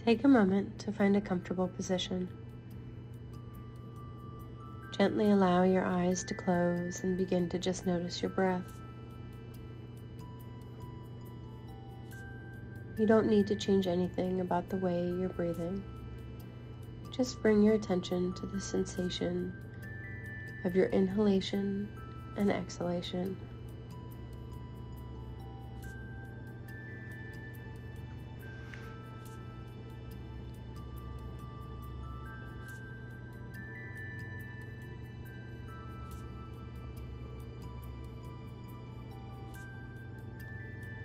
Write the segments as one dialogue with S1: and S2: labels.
S1: Take a moment to find a comfortable position. Gently allow your eyes to close and begin to just notice your breath. You don't need to change anything about the way you're breathing. Just bring your attention to the sensation of your inhalation and exhalation.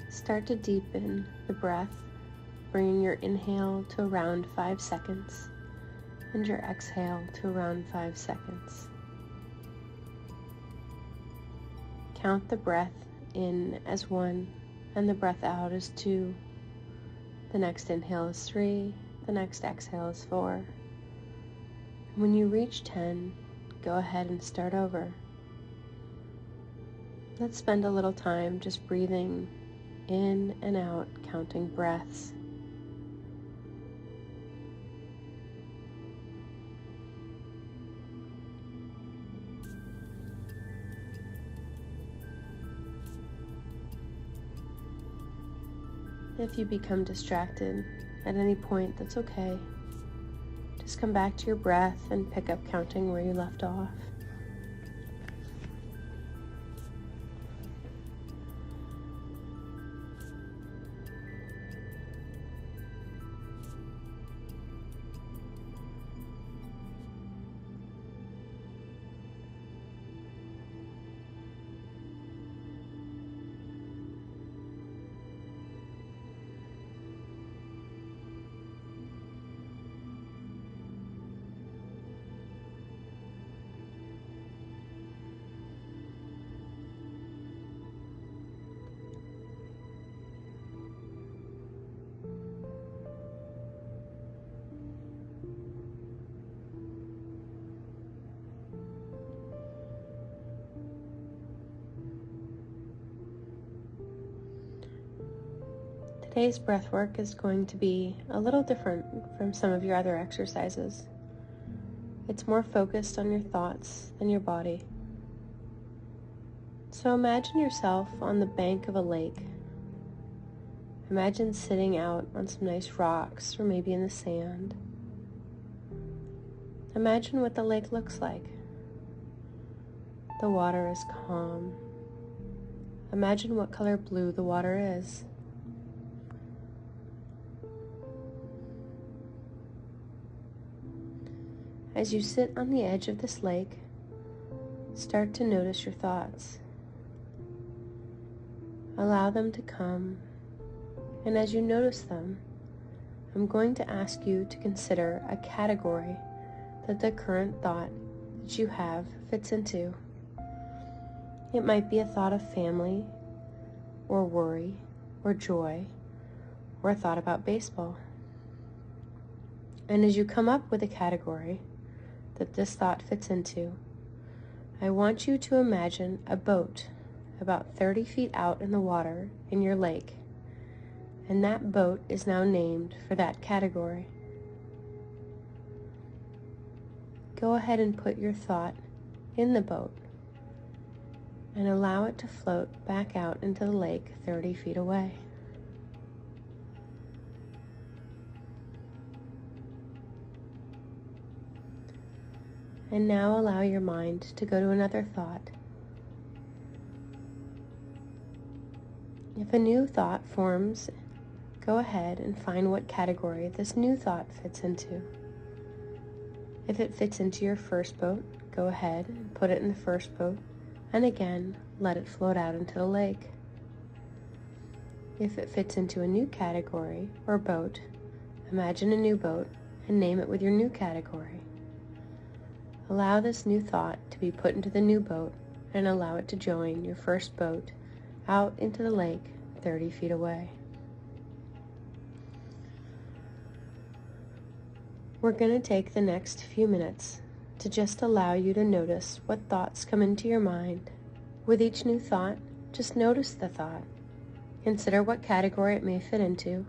S1: Start to deepen the breath, bringing your inhale to around 5 seconds and your exhale to around 5 seconds. Count the breath in as 1 and the breath out as 2. The next inhale is 3, the next exhale is 4. When you reach 10, go ahead and start over. Let's spend a little time just breathing in and out, counting breaths. If you become distracted at any point, that's okay. Just come back to your breath and pick up counting where you left off. Today's breath work is going to be a little different from some of your other exercises. It's more focused on your thoughts than your body. So imagine yourself on the bank of a lake. Imagine sitting out on some nice rocks or maybe in the sand. Imagine what the lake looks like. The water is calm. Imagine what color blue the water is. As you sit on the edge of this lake, start to notice your thoughts. Allow them to come, and as you notice them, I'm going to ask you to consider a category that the current thought that you have fits into. It might be a thought of family, or worry, or joy, or a thought about baseball. And as you come up with a category that this thought fits into, I want you to imagine a boat about 30 feet out in the water in your lake, and that boat is now named for that category. Go ahead and put your thought in the boat and allow it to float back out into the lake 30 feet away. And now allow your mind to go to another thought. If a new thought forms, go ahead and find what category this new thought fits into. If it fits into your first boat, go ahead and put it in the first boat, and again, let it float out into the lake. If it fits into a new category or boat, imagine a new boat and name it with your new category. Allow this new thought to be put into the new boat and allow it to join your first boat out into the lake 30 feet away. We're going to take the next few minutes to just allow you to notice what thoughts come into your mind. With each new thought, just notice the thought. Consider what category it may fit into,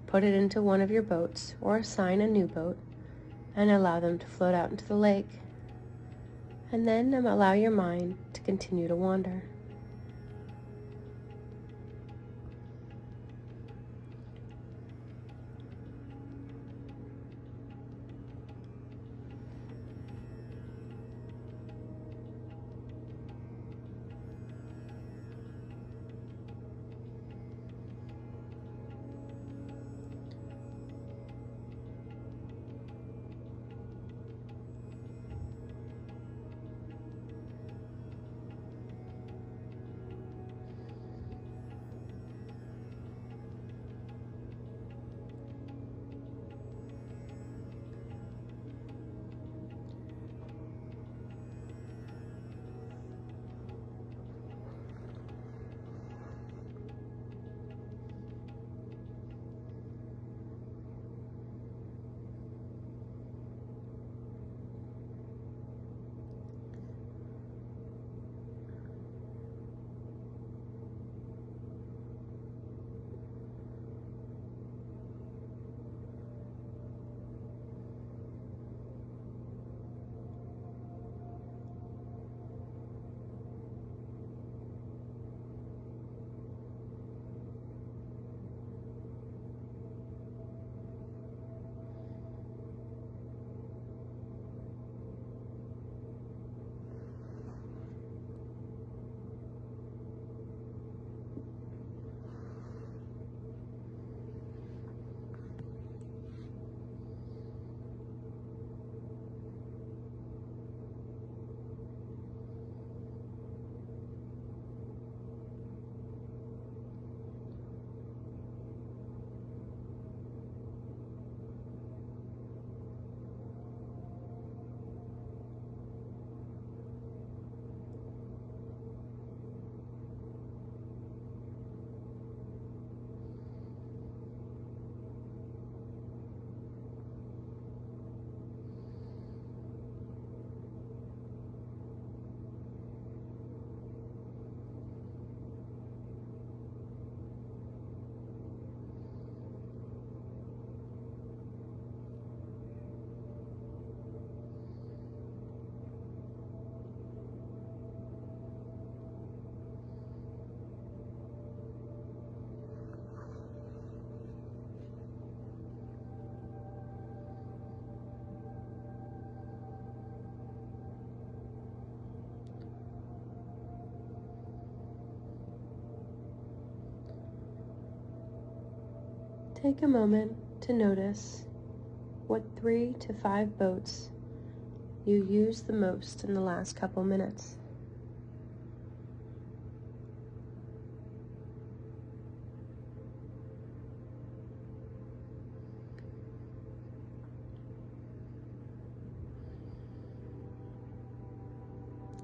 S1: put it into one of your boats or assign a new boat and allow them to float out into the lake. And then allow your mind to continue to wander. Take a moment to notice what 3 to 5 boats you used the most in the last couple minutes.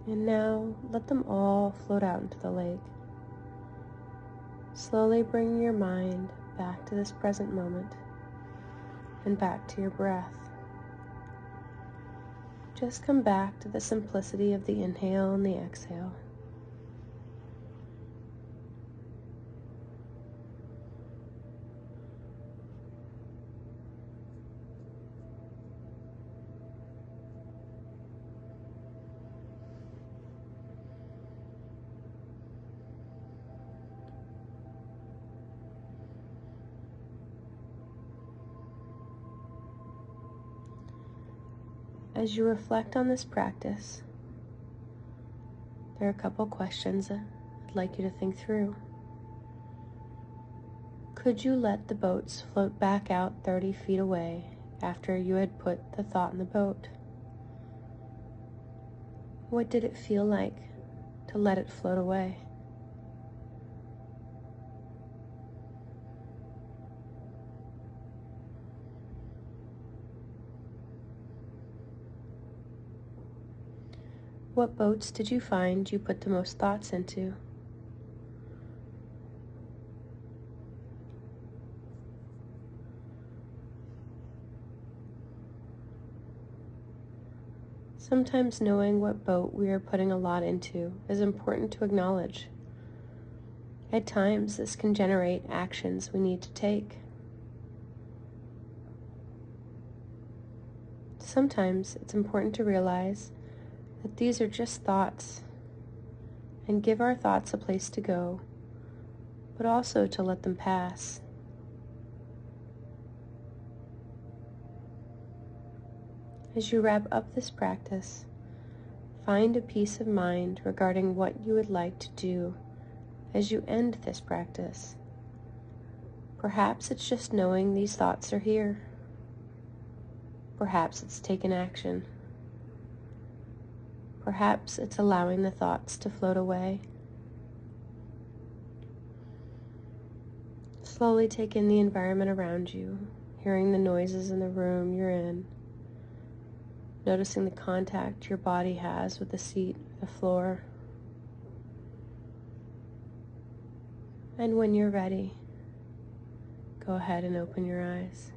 S1: And now let them all float out into the lake. Slowly bring your mind back to this present moment and back to your breath. Just come back to the simplicity of the inhale and the exhale. As you reflect on this practice, there are a couple questions I'd like you to think through. Could you let the boats float back out 30 feet away after you had put the thought in the boat? What did it feel like to let it float away? What boats did you find you put the most thoughts into? Sometimes knowing what boat we are putting a lot into is important to acknowledge. At times, this can generate actions we need to take. Sometimes it's important to realize that these are just thoughts and give our thoughts a place to go, but also to let them pass. As you wrap up this practice, find a peace of mind regarding what you would like to do as you end this practice. Perhaps it's just knowing these thoughts are here. Perhaps it's taking action. Perhaps it's allowing the thoughts to float away. Slowly take in the environment around you, hearing the noises in the room you're in, noticing the contact your body has with the seat or the floor. And when you're ready, go ahead and open your eyes.